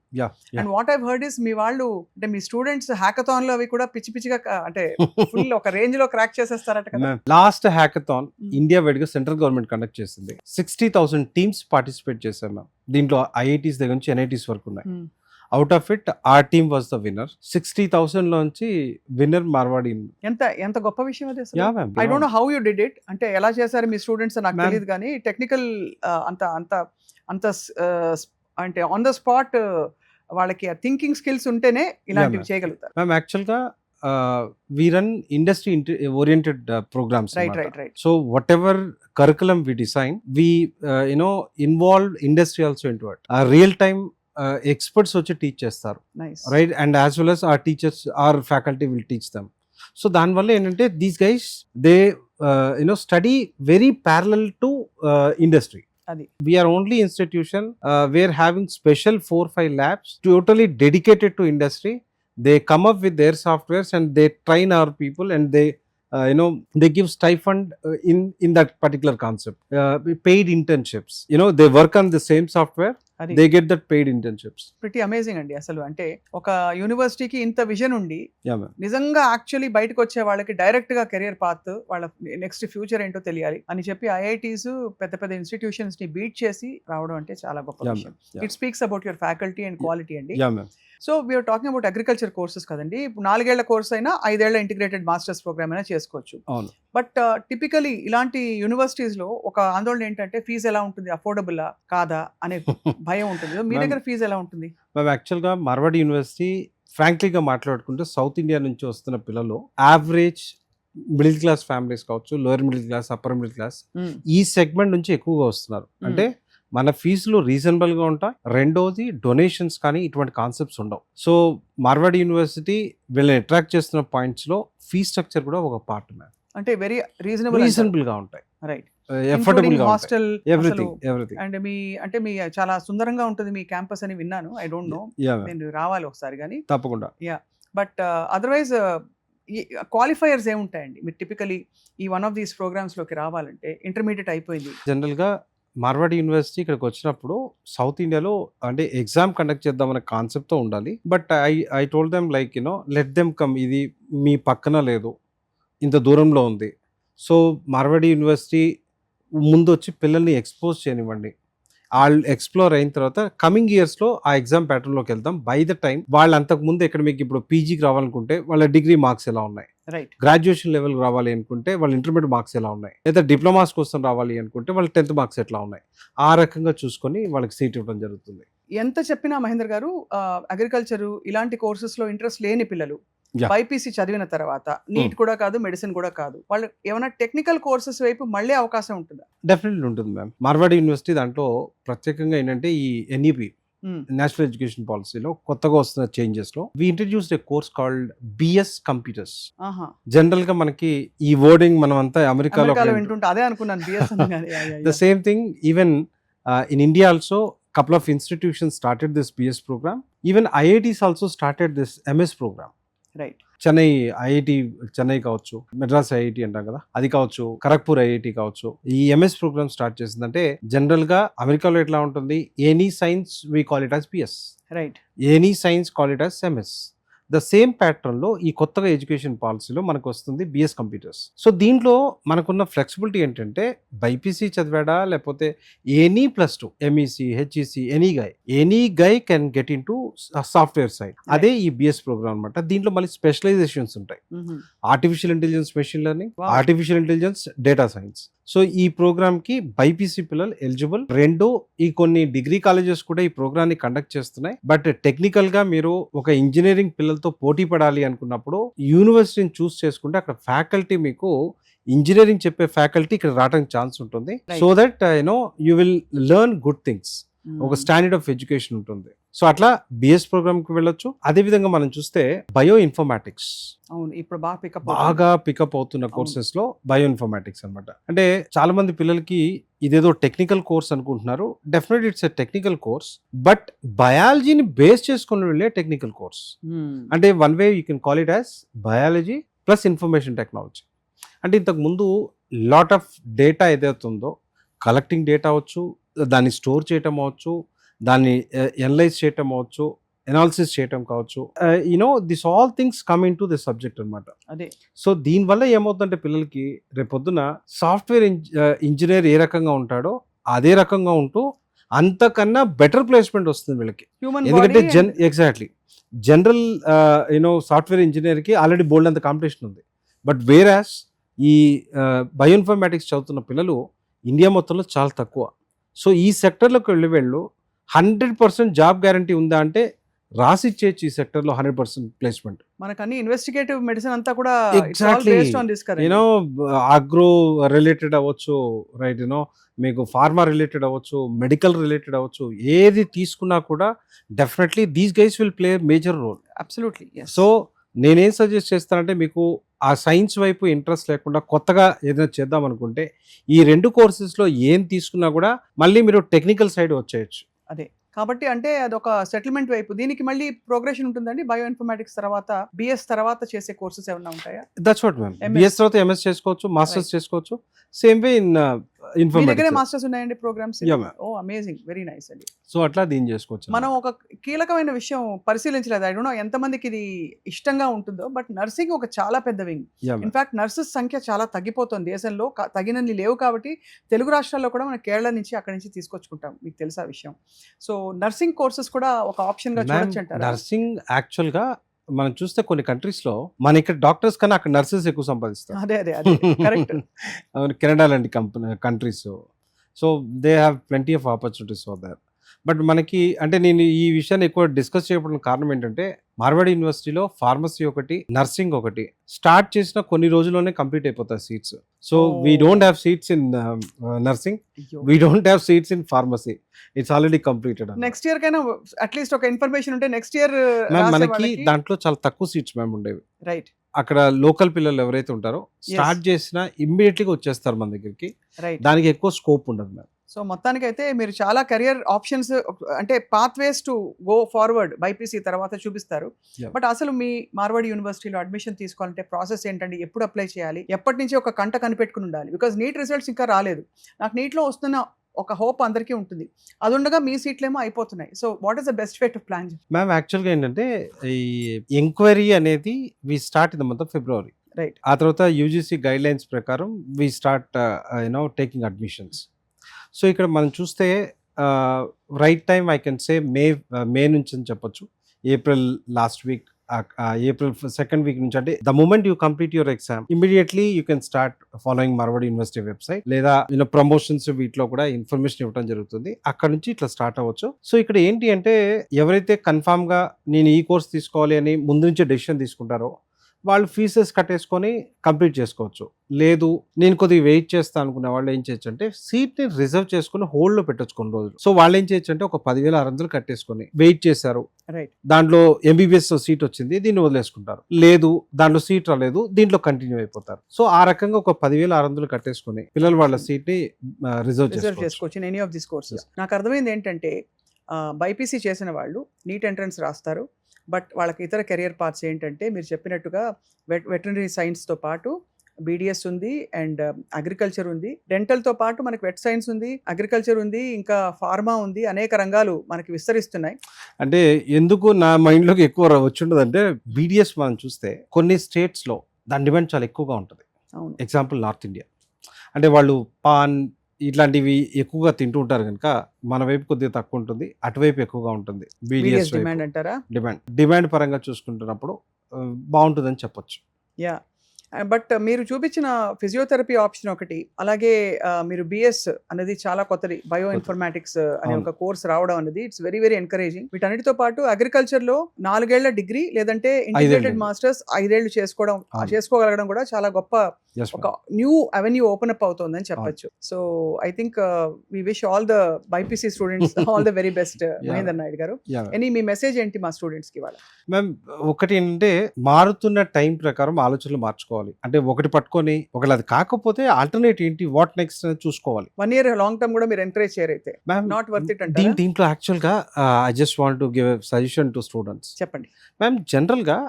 And what I've heard is మీ వాళ్ళు అంటే మీ స్టూడెంట్స్ హ్యాకథాన్ లో అవి కూడా పిచ్చి పిచ్చిగా అంటే ఫుల్ ఒక రేంజ్ లో క్రాక్ చేసేస్తారట కదా. లాస్ట్ హ్యాకథాన్ ఇండియా వైడ్ గా సెంట్రల్ గవర్నమెంట్ కండక్ట్ చేసింది. 60,000 టీమ్స్ పార్టిసిపేట్ చేశారు మ్యామ్. దీంట్లో ఐఐటీస్ దగ్గర నుంచి ఎన్ఐటీస్ వరకు ఉన్నాయి. Out of it or team was the winner. 60,000 లోంచి విన్నర్ మార్వాడి. ఎంత గొప్ప విషయం అది. I don't know how you did it, అంటే ఎలా చేశారు మీ స్టూడెంట్స్ నాకు తెలియదు, కానీ టెక్నికల్ అంత అంత అంత అంటే ఆన్ ద స్పాట్ వాళ్ళకి థింకింగ్ స్కిల్స్ ఉంటేనే ఇలాంటివి చేయగలుగుతారు. మ్యామ్ యాక్చువల్గా we run industry oriented programs. Right. So whatever curriculum we design, we involve industry also into it. Real time experts వచ్చి టీచ్ చేస్తారు, right? And as well as our teachers, our faculty will teach them. So దానివల్ల ఏంటంటే these guys they study very parallel to industry. We are only institution we are having special 4-5 labs totally dedicated to industry. They come up with their softwares and they train our people, and they give stipend in that particular concept. Paid internships, they work on the same software, they get that paid internships. Pretty amazing అండి. అసలు అంటే ఒక యూనివర్సిటీకి ఇంత vision ఉండి నిజంగా actually బయటకు వచ్చే వాళ్ళకి డైరెక్ట్ గా కెరియర్ పాత్, వాళ్ళ నెక్స్ట్ ఫ్యూచర్ ఏంటో తెలియాలి అని చెప్పి ఐఐటీస్ పెద్ద పెద్ద ఇన్స్టిట్యూషన్స్ ని బీట్ చేసి రావడం అంటే చాలా గొప్ప విషయం. It speaks about your faculty and quality అండి. So we're talking about agriculture courses కదండి. ఇప్పుడు 4 ఏళ్ల కోర్స్ అయినా 5 ఏళ్ల ఇంటిగ్రేటెడ్ మాస్టర్స్ ప్రోగ్రామ్ అయినా చేసుకోవచ్చు. బట్ టిపికలీ ఇలాంటి యూనివర్సిటీస్ లో ఒక ఆందోళన ఏంటంటే ఫీజు ఎలా ఉంటుంది, అఫోర్డబుల్ కాదా అనే భయం ఉంటుంది. మీ దగ్గర ఫీజు ఎలా ఉంటుంది? మేము యాక్చువల్గా మార్వాడి యూనివర్సిటీ ఫ్రాంక్లీగా మాట్లాడుకుంటే సౌత్ ఇండియా నుంచి వస్తున్న పిల్లలు యావరేజ్ మిడిల్ క్లాస్ ఫ్యామిలీస్ కావచ్చు, lower middle class, upper middle class, ఈ సెగ్మెంట్ నుంచి ఎక్కువగా వస్తున్నారు. అంటే మన ఫీజులు రీజనబుల్ గా ఉంటాయి. రెండోది డొనేషన్స్ కానీ ఇటువంటి కాన్సెప్ట్స్ ఉండవు. సో మార్వాడి యూనివర్సిటీ వీళ్ళని అట్రాక్ట్ చేస్తున్న పాయింట్స్ లో ఫీ స్ట్రక్చర్ కూడా ఒక పార్ట్ మ్యామ్. అంటే వెరీ రీజనబుల్ గా ఉంటాయి, రైట్? ఎఫోర్డబుల్ గా హాస్టల్, ఎవ్రీథింగ్. అండ్ మీ చాలా సుందరంగా ఉంటుంది మీ క్యాంపస్ అని విన్నాను. ఐ డోంట్ నో, నేను రావాలి ఒకసారి కానీ తప్పకుండా. బట్ అదర్వైజ్ క్వాలిఫైయర్స్ ఏముంటాయండి మీరు టిపికలీ ఈ వన్ ఆఫ్ దీస్ ప్రోగ్రామ్స్ లోకి రావాలంటే? ఇంటర్మీడియట్ అయిపోయింది జనరల్ గా. మార్వాడి యూనివర్సిటీ ఇక్కడికి వచ్చినప్పుడు సౌత్ ఇండియాలో అంటే ఎగ్జామ్ కండక్ట్ చేద్దామనే కాన్సెప్ట్తో ఉండాలి. But I told them like let them come, ఇది మీ పక్కన లేదు, ఇంత దూరంలో ఉంది. సో మార్వాడి యూనివర్సిటీ ముందు వచ్చి పిల్లల్ని ఎక్స్పోజ్ చేయనివ్వండి. వాళ్ళు ఎక్స్ప్లోర్ అయిన తర్వాత కమింగ్ ఇయర్స్లో ఆ ఎగ్జామ్ ప్యాటర్న్లోకి వెళ్తాం. బై ద టైం వాళ్ళు అంతకుముందు ఎక్కడ మీకు ఇప్పుడు పీజీకి రావాలనుకుంటే వాళ్ళ డిగ్రీ మార్క్స్ ఎలా ఉన్నాయి, గ్రాడ్యుయేషన్ లెవెల్ రావాలి అనుకుంటే వాళ్ళ ఇంటర్మీడియట్ మార్క్స్ ఎలా ఉన్నాయి, లేదా డిప్లొమాస్ కోసం రావాలి అనుకుంటే వాళ్ళ 10th మార్క్స్ ఎట్లా ఉన్నాయి, ఆ రకంగా చూసుకొని వాళ్ళకి సీట్ ఇవ్వడం జరుగుతుంది. ఎంత చెప్పినా మహేందర్ గారు, అగ్రికల్చర్ ఇలాంటి కోర్సెస్ లో ఇంట్రెస్ట్ లేని పిల్లలు బైపీసీ చదివిన తర్వాత నీట్ కూడా కాదు, మెడిసిన్ కూడా కాదు, వాళ్ళు ఏమైనా టెక్నికల్ కోర్సెస్ వైపు మళ్ళీ అవకాశం ఉంటుందా? డెఫినెట్లీ ఉంటుంది మ్యామ్. మార్వాడి యూనివర్సిటీ దాంట్లో ప్రత్యేకంగా ఏంటంటే ఈ ఎన్ఈపీ నేషనల్ ఎడ్యుకేషన్ పాలసీలో కొత్తగా వస్తున్న చేంజెస్ లో we introduced a course called BS computers. General గా మనకి ఈ వర్డింగ్ మనం అంతా అమెరికాలో వింటుంటే అదే అనుకున్నాను, BS. The same thing even in India also couple of institutions started this BS program. Even IITs also started this MS program. Right. Chennai IIT, Chennai కావచ్చు, మెడ్రాస్ ఐఐటి అంటాం కదా, అది కావచ్చు, ఖరగ్పూర్ ఐఐటి కావచ్చు, ఈ ఎంఎస్ ప్రోగ్రామ్ స్టార్ట్ చేసిందంటే జనరల్ గా అమెరికాలో ఎట్లా ఉంటుంది, any science we call it as PS, right? Any science call it as MS. The same pattern లో ఈ కొత్తగా ఎడ్యుకేషన్ పాలసీలో మనకు వస్తుంది బిఎస్ కంప్యూటర్స్. సో దీంట్లో మనకున్న ఫ్లెక్సిబిలిటీ ఏంటంటే బైపీసీ చదివాడా లేకపోతే ఎనీ+2 MEC, HEC, any guy can get into software side. అదే ఈ బిఎస్ ప్రోగ్రామ్ అనమాట. దీంట్లో మళ్ళీ స్పెషలైజేషన్స్ ఉంటాయి. Artificial intelligence, machine learning, artificial intelligence, data science. So ఈ ప్రోగ్రామ్ కి బైపీసీ పిల్లలు ఎలిజిబుల్. రెండు ఈ కొన్ని డిగ్రీ కాలేజెస్ కూడా ఈ ప్రోగ్రామ్ ని కండక్ట్ చేస్తున్నాయి. బట్ టెక్నికల్ గా మీరు ఒక ఇంజనీరింగ్ పిల్లలతో పోటీ పడాలి అనుకున్నప్పుడు యూనివర్సిటీని చూస్ చేసుకుంటే అక్కడ ఫ్యాకల్టీ మీకు ఇంజనీరింగ్ చెప్పే ఫ్యాకల్టీ ఇక్కడ రావడానికి ఛాన్స్ ఉంటుంది. Right. So that you will learn good things, ఒక స్టాండర్డ్ ఆఫ్ ఎడ్యుకేషన్ ఉంటుంది. సో అట్లా బిఎస్ ప్రోగ్రామ్ కి వెళ్ళొచ్చు. అదే విధంగా మనం చూస్తే బయో ఇన్ఫర్మాటిక్స్ అవును, ఇప్పుడు బాగా పికప్ బాగా పికప్ అవుతున్న కోర్సెస్ లో బయో ఇన్ఫర్మాటిక్స్ అనమాట. అంటే చాలా మంది పిల్లలకి ఇదేదో టెక్నికల్ కోర్స్ అనుకుంటున్నారు. Definite it's a technical course, but బయాలజీని బేస్ చేసుకుని వెళ్ళే టెక్నికల్ కోర్స్. అంటే one way you can call it as biology plus information technology. అంటే ఇంతకు ముందు లాట్ ఆఫ్ డేటా ఏదైతే ఉందో, కలెక్టింగ్ డేటా అవ్వచ్చు, దాన్ని స్టోర్ చేయటం అవ్వచ్చు, దాన్ని ఎనలైజ్ చేయటం అవ్వచ్చు, ఎనాలిసిస్ చేయటం కావచ్చు, this all things come in to the subject అనమాట. అదే సో దీనివల్ల ఏమవుతుందంటే పిల్లలకి రేపొద్దున సాఫ్ట్వేర్ ఇంజనీర్ ఏ రకంగా ఉంటాడో అదే రకంగా ఉంటూ అంతకన్నా బెటర్ ప్లేస్మెంట్ వస్తుంది వీళ్ళకి. హ్యూమన్ ఎందుకంటే ఎగ్జాక్ట్లీ జనరల్ సాఫ్ట్వేర్ ఇంజనీర్కి ఆల్రెడీ బోల్డ్ అంత కాంపిటీషన్ ఉంది. బట్ వేరాస్ ఈ బయోఇన్ఫర్మాటిక్స్ చదువుతున్న పిల్లలు ఇండియా మొత్తంలో చాలా తక్కువ. సో ఈ సెక్టర్లోకి వెళ్ళు 100% జాబ్ గ్యారంటీ ఉందా అంటే రాసిచ్చేచ్చు ఈ సెక్టర్లో 100% ప్లేస్మెంట్. మనకు అన్ని ఇన్వెస్టిగేటివ్ మెడిసిన్ అంతా కూడా Exactly. అగ్రో రిలేటెడ్ అవ్వచ్చు, రైట్, మీకు ఫార్మా రిలేటెడ్ అవ్వచ్చు, మెడికల్ రిలేటెడ్ అవ్వచ్చు, ఏది తీసుకున్నా కూడా definitely these guys will play major role. Absolutely. So నేనేం సజెస్ట్ చేస్తానంటే, మీకు ఆ సైన్స్ వైపు ఇంట్రెస్ట్ లేకుండా కొత్తగా ఏదైనా చేద్దాం అనుకుంటే ఈ 2 కోర్సెస్లో ఏం తీసుకున్నా కూడా మళ్ళీ మీరు టెక్నికల్ సైడ్ వచ్చేయచ్చు. అదే కాబట్టి అంటే అదొక సెటిల్మెంట్ వైపు. దీనికి మళ్ళీ ప్రోగ్రెషన్ ఉంటుందండి. బయో ఇన్ఫర్మాటిక్స్ తర్వాత బిఎస్ తర్వాత చేసే కోర్సెస్ ఏమైనా ఉంటాయా? That's what ma'am. బిఎస్ తర్వాత ఎంఎస్ చేసుకోవచ్చు, మాస్టర్స్ చేసుకోవచ్చు. సేమ్ వే ఇన్ మీ దగ్గరే ఇన్ఫర్మేటిక్స్. మాస్టర్స్ ఉన్నాయండి ప్రోగ్రామ్స్? Yeah, ma'am. ఓ అమేజింగ్, వెరీ నైస్ అండి. సో అట్లా దీన్ని చేసుకోవచ్చు. మనం ఒక కీలకమైన విషయం పరిశీలించలేదు. ఐ డోంట్ నో ఎంతమందికి ఇది ఇష్టంగా ఉంటుందో, బట్ నర్సింగ్ ఒక చాలా పెద్ద wing. Yeah, ma'am. In fact nurses సంఖ్య చాలా తగ్గిపోతుంది దేశంలో. తగినన్ని లేవు కాబట్టి తెలుగు రాష్ట్రాల్లో కూడా మనం కేరళ నుంచి అక్కడి నుంచి తీసుకొచ్చుకుంటాం. మీకు తెలుసా ఆ విషయం? సో నర్సింగ్ కోర్సెస్ కూడా ఒక ఆప్షన్ గా చూడొచ్చు అంటారా? నర్సింగ్ యాక్చువల్ గా మనం చూస్తే కొన్ని కంట్రీస్ లో మన ఇక్కడ డాక్టర్స్ కన్నా అక్కడ నర్సెస్ ఎక్కువ సంపాదిస్తారు. అదే అదే అదే కరెక్ట్. కెనడా లాంటి countries. So they have plenty of opportunities for that. But మనకి అంటే నేను ఈ విషయాన్ని ఎక్కువ డిస్కస్ చేయడం కారణం ఏంటంటే, మార్వాడి యూనివర్సిటీలో ఫార్మసీ ఒకటి, నర్సింగ్ ఒకటి స్టార్ట్ చేసిన కొన్ని రోజుల్లోనే కంప్లీట్ అయిపోతాయి seats. So we don't have seats in nursing, we don't have seats in pharmacy. It's already completed. Next year కైనా అట్లీస్ట్ ఒక ఇన్ఫర్మేషన్ ఉంటే నెక్స్ట్ ఇయర్ మనకి దాంట్లో చాలా తక్కువ సీట్స్ మ్యామ్ ఉండేవి. రైట్ అక్కడ లోకల్ పిల్లలు ఎవరైతే ఉంటారో స్టార్ట్ చేసినా ఇమ్మీడియట్లీగా వచ్చేస్తారు మన దగ్గరికి. రైట్. దానికి ఎక్కువ స్కోప్ ఉండదు మ్యామ్. సో మొత్తానికి అయితే మీరు చాలా కెరియర్ ఆప్షన్స్ అంటే pathways to go forward BiPC తర్వాత చూపిస్తారు. Yeah. బట్ అసలు మీ మార్వాడి యూనివర్సిటీలో అడ్మిషన్ తీసుకోవాలంటే ప్రాసెస్ ఏంటండి? ఎప్పుడు అప్లై చేయాలి? ఎప్పటి నుంచి ఒక కంట కనిపెట్టుకుని ఉండాలి? బికాజ్ నీట్ రిజల్ట్స్ ఇంకా రాలేదు. నాకు నీట్లో వస్తున్న ఒక హోప్ అందరికీ ఉంటుంది. అది ఉండగా మీ సీట్లేమో అయిపోతున్నాయి. So what is the best way to plan? Ma'am యాక్చువల్గా ఏంటంటే, ఈ ఎంక్వైరీ అనేది we start in the month of February. Right. ఆ తర్వాత యూజీసీ గైడ్ లైన్స్ ప్రకారం we start taking admissions. So ఇక్కడ మనం చూస్తే right time I can say May నుంచి అని చెప్పొచ్చు. April last week, April 2nd week నుంచి. అంటే the moment you complete your exam immediately you can start following Marwadi university website, లేదా ప్రమోషన్స్ వీటిలో కూడా ఇన్ఫర్మేషన్ ఇవ్వడం జరుగుతుంది. అక్కడ నుంచి ఇట్లా స్టార్ట్ అవ్వచ్చు. సో ఇక్కడ ఏంటి అంటే, ఎవరైతే కన్ఫామ్ గా నేను ఈ కోర్స్ తీసుకోవాలి అని ముందు నుంచే డెసిషన్ తీసుకుంటారో వాళ్ళు ఫీజెస్ కట్టేసుకొని కంప్లీట్ చేసుకోవచ్చు. లేదు నేను కొద్దిగా వెయిట్ చేస్తాను అనుకునే వాళ్ళు ఏం చేయొచ్చు అంటే, సీట్ని రిజర్వ్ చేసుకుని హోల్డ్లో పెట్టొచ్చు కొన్ని రోజులు. సో వాళ్ళు ఏం చేయొచ్చు అంటే, ఒక 10,600 కట్టేసుకొని వెయిట్ చేశారు, రైట్, దాంట్లో ఎంబీబీఎస్ సీట్ వచ్చింది, దీన్ని వదిలేసుకుంటారు. లేదు దాంట్లో సీట్ రాలేదు, దీంట్లో కంటిన్యూ అయిపోతారు. సో ఆ రకంగా ఒక 10,600 కట్టేసుకొని పిల్లలు వాళ్ళ సీట్ని రిజర్వ్ చేసుకోవచ్చు in any of this courses. నాకు అర్థమైంది ఏంటంటే, బైపీసీ చేసిన వాళ్ళు నీట్ ఎంట్రన్స్ రాస్తారు. బట్ వాళ్ళకి ఇతర కెరియర్ పార్ట్స్ ఏంటంటే, మీరు చెప్పినట్టుగా వెటర్నరీ సైన్స్తో పాటు బీడిఎస్ ఉంది, అండ్ అగ్రికల్చర్ ఉంది, డెంటల్తో పాటు మనకి వెట్ సైన్స్ ఉంది, అగ్రికల్చర్ ఉంది, ఇంకా ఫార్మా ఉంది. అనేక రంగాలు మనకి విస్తరిస్తున్నాయి. అంటే ఎందుకు నా మైండ్లోకి ఎక్కువ వచ్చిండదంటే, బీడిఎస్ మనం చూస్తే కొన్ని స్టేట్స్లో దాని డిమాండ్ చాలా ఎక్కువగా ఉంటుంది. అవును. ఎగ్జాంపుల్ నార్త్ ఇండియా అంటే వాళ్ళు పాన్ ఇట్లాంటివి ఎక్కువగా తింటూ ఉంటారు కనుక మన వైపు కొద్దిగా తక్కువ ఉంటుంది, అటువైపు ఎక్కువగా ఉంటుంది. బీడిఎస్ డిమాండ్ అంటారా? డిమాండ్ పరంగా చూసుకుంటున్నప్పుడు బాగుంటుందని చెప్పొచ్చు. యా. బట్ మీరు చూపించిన ఫిజియోథెరపీ ఆప్షన్ ఒకటి, అలాగే మీరు బిఎస్ అనేది చాలా కొత్తది, బయో ఇన్ఫర్మాటిక్స్ అనే ఒక కోర్స్ రావడం అనేది ఇట్స్ వెరీ వెరీ ఎంకరేజింగ్. వీటన్నిటితో పాటు అగ్రికల్చర్ లో 4 ఏళ్ల డిగ్రీ లేదంటే ఇంటిగ్రేటెడ్ మాస్టర్స్ 5 ఏళ్ళు చేసుకోగలగడం కూడా చాలా గొప్ప Yes, ఒక న్యూ అవెన్యూ ఓపెన్ అప్ అవుతుందని చెప్పొచ్చు. So I think we wish all the BiPC students all the very best Mahender Naidu garu. Any me message ఏంటి మా స్టూడెంట్స్ కి ఇవాళ? మ్యామ్ ఒకటి ఏంటంటే మారుతున్న టైం ప్రకారం ఆలోచనలు మార్చుకోవాలి. అంటే ఒకటి పట్టుకొని ఒకవేళ అది కాకపోతే ఆల్టర్నేట్ ఏంటి, వాట్ నెక్స్ట్ అనేది చూసుకోవాలి. 1 year లాంగ్ టర్మ్ కూడా మీరు ఎంకరేజ్ చేయరైతే మ్యామ్ నాట్ వర్త్ ఇట్ అంటారా? దీంట్లో యాక్చువల్ గా I just want to give suggestion to students. చెప్పండి. మ్యామ్ జనరల్ గా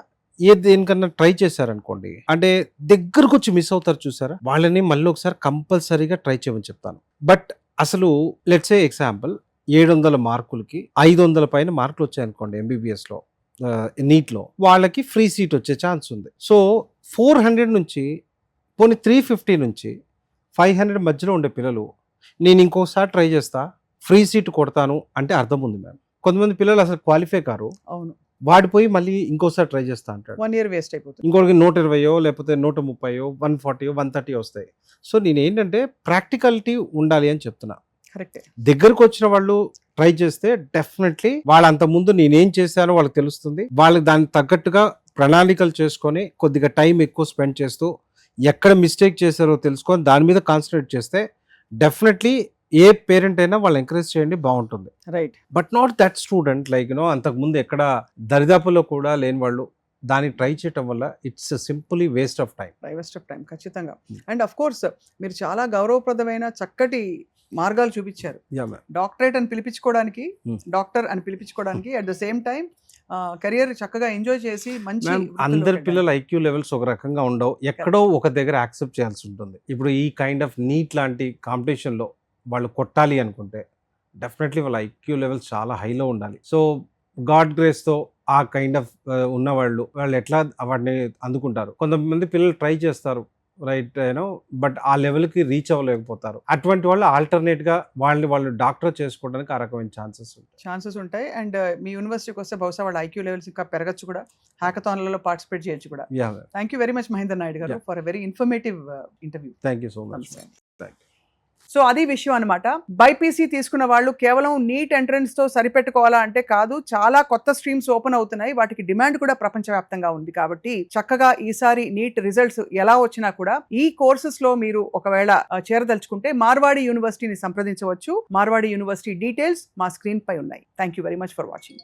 దేనికన్నా ట్రై చేశారనుకోండి, అంటే దగ్గరకు వచ్చి మిస్ అవుతారు చూసారా, వాళ్ళని మళ్ళీ ఒకసారి కంపల్సరీగా ట్రై చేయమని చెప్తాను. బట్ అసలు లెట్స్ ఏ ఎగ్జాంపుల్ 700 మార్కులకి 500 పైన మార్కులు వచ్చాయనుకోండి MBBS లో, నీట్ లో, వాళ్ళకి ఫ్రీ సీట్ వచ్చే ఛాన్స్ ఉంది. సో 400 నుంచి పోనీ 350 నుంచి 500 మధ్యలో ఉండే పిల్లలు నేను ఇంకోసారి ట్రై చేస్తా, ఫ్రీ సీట్ కొడతాను అంటే అర్థం ఉంది మ్యామ్. కొంతమంది పిల్లలు అసలు క్వాలిఫై కారు, అవును, వాడిపోయి మళ్ళీ ఇంకోసారి ట్రై చేస్తా అంటాడు. 1 year వేస్ట్ అయిపోతుంది. ఇంకోటికి 120 లేకపోతే 130 140 130 వస్తాయి. సో నేను ఏంటంటే ప్రాక్టికాలిటీ ఉండాలి అని చెప్తున్నా. కరెక్టే. దగ్గరకు వచ్చిన వాళ్ళు ట్రై చేస్తే డెఫినెట్లీ వాళ్ళంత ముందు నేనేం చేశానో వాళ్ళకి తెలుస్తుంది. వాళ్ళకి దానికి తగ్గట్టుగా ప్రణాళికలు చేసుకొని కొద్దిగా టైం ఎక్కువ స్పెండ్ చేస్తూ ఎక్కడ మిస్టేక్ చేశారో తెలుసుకొని దాని మీద కాన్సన్ట్రేట్ చేస్తే డెఫినెట్లీ ఏ పేరెంట్ అయినా వాళ్ళు ఎంకరేజ్ చేయండి, బాగుంటుంది. Right. But not that student like అంతకుముందు ఎక్కడ దరిదాపులో కూడా లేని వాళ్ళు దాన్ని ట్రై చేయటం వల్ల it's simply waste of time. ఖచ్చితంగా. అండ్ అఫ్ కోర్స్ మీరు చాలా గౌరవప్రదమైన చక్కటి మార్గాలు చూపించారు. డాక్టరేట్ అని పిలిపించుకోవడానికి, డాక్టర్ అని పిలిపించుకోవడానికి, at the same time career చక్కగా ఎంజాయ్ చేసి మంచి. అందరి పిల్లల IQ లెవెల్స్ ఒక రకంగా ఉండవు, ఎక్కడో ఒక దగ్గర యాక్సెప్ట్ చేయాల్సి ఉంటుంది. ఇప్పుడు ఈ కైండ్ ఆఫ్ నీట్ లాంటి కాంపిటీషన్ లో వాళ్ళు కొట్టాలి అనుకుంటే డెఫినెట్లీ వాళ్ళ IQ లెవెల్స్ చాలా హైలో ఉండాలి. సో గాడ్ గ్రేస్ తో ఆ కైండ్ ఆఫ్ ఉన్నవాళ్ళు ఎట్లా వాటిని అందుకుంటారు. కొంతమంది పిల్లలు ట్రై చేస్తారు, రైట్ బట్ ఆ లెవెల్కి రీచ్ అవ్వలేకపోతారు. అటువంటి వాళ్ళు ఆల్టర్నేట్ గా వాళ్ళు డాక్టర్ చేసుకోవడానికి ఆ రకమైన ఛాన్సెస్ ఉంటాయి. అండ్ మీ యూనివర్సిటీకి వస్తే బహుశా వాళ్ళ IQ లెవెల్స్ ఇంకా పెరగచ్చు కూడా, హ్యాకథాన్లలో పార్టిసిపేట్ చేయొచ్చు కూడా. Thank you very much Mahender Naidu గారు for a very informative interview. Thank you so much. So అది విషయం అనమాట. బైపీసీ తీసుకున్న వాళ్ళు కేవలం నీట్ ఎంట్రన్స్ తో సరిపెట్టుకోవాలా అంటే కాదు, చాలా కొత్త స్ట్రీమ్స్ ఓపెన్ అవుతున్నాయి, వాటికి డిమాండ్ కూడా ప్రపంచవ్యాప్తంగా ఉంది. కాబట్టి చక్కగా ఈసారి నీట్ రిజల్ట్స్ ఎలా వచ్చినా కూడా ఈ కోర్సెస్ లో మీరు ఒకవేళ చేరదలుచుకుంటే మార్వాడి యూనివర్సిటీని సంప్రదించవచ్చు. మార్వాడి యూనివర్సిటీ డీటెయిల్స్ మా స్క్రీన్ పై ఉన్నాయి. Thank you very much for watching.